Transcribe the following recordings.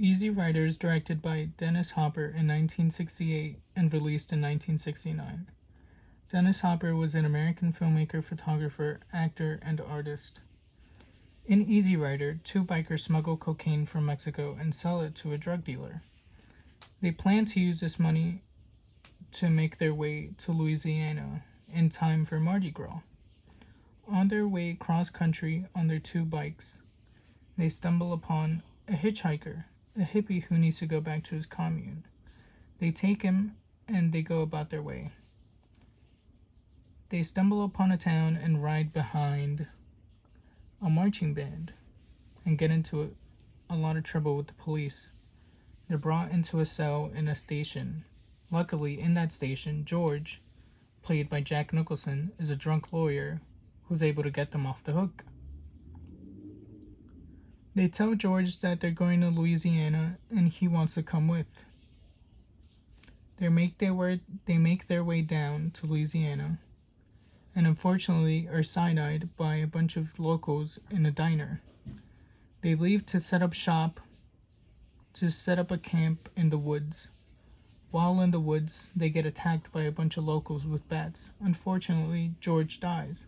Easy Rider is directed by Dennis Hopper in 1968 and released in 1969. Dennis Hopper was an American filmmaker, photographer, actor, and artist. In Easy Rider, two bikers smuggle cocaine from Mexico and sell it to a drug dealer. They plan to use this money to make their way to Louisiana in time for Mardi Gras. On their way cross-country on their two bikes, they stumble upon a hitchhiker, a hippie who needs to go back to his commune. They take him and they go about their way. They stumble upon a town and ride behind a marching band and get into a lot of trouble with the police. They're brought into a cell in a station. Luckily, in that station, George, played by Jack Nicholson, is a drunk lawyer who's able to get them off the hook. They tell George that they're going to Louisiana and he wants to come with. They make their way down to Louisiana and unfortunately are side-eyed by a bunch of locals in a diner. They leave to set up shop, to set up a camp in the woods. While in the woods, they get attacked by a bunch of locals with bats. Unfortunately, George dies.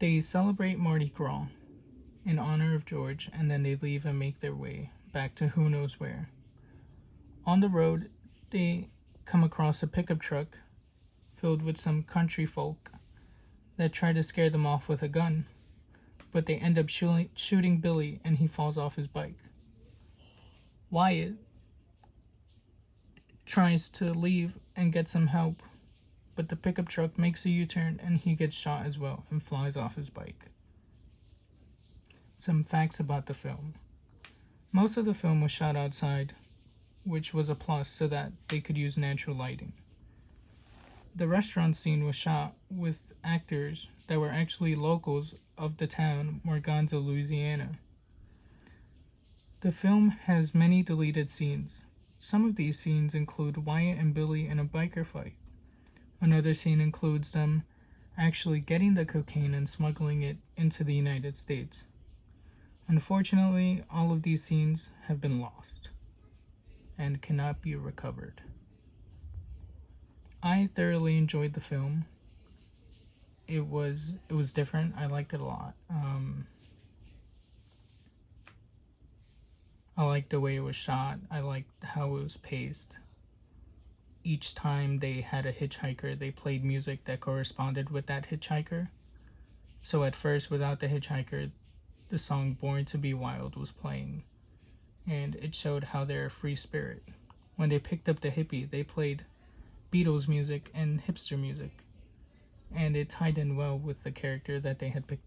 They celebrate Mardi Gras in honor of George, and then they leave and make their way back to who knows where. On the road, they come across a pickup truck filled with some country folk that try to scare them off with a gun, but they end up shooting Billy and he falls off his bike. Wyatt tries to leave and get some help, but the pickup truck makes a U-turn and he gets shot as well and flies off his bike. Some facts about the film. Most of the film was shot outside, which was a plus so that they could use natural lighting. The restaurant scene was shot with actors that were actually locals of the town Morganza, Louisiana. The film has many deleted scenes. Some of these scenes include Wyatt and Billy in a biker fight. Another scene includes them actually getting the cocaine and smuggling it into the United States. Unfortunately, all of these scenes have been lost and cannot be recovered. I thoroughly enjoyed the film. It was different. I liked it a lot. I liked the way it was shot. I liked how it was paced. Each time they had a hitchhiker, they played music that corresponded with that hitchhiker. So at first, without the hitchhiker, the song Born to Be Wild was playing, and it showed how they're a free spirit. When they picked up the hippie, they played Beatles music and hipster music, and it tied in well with the character that they had picked up.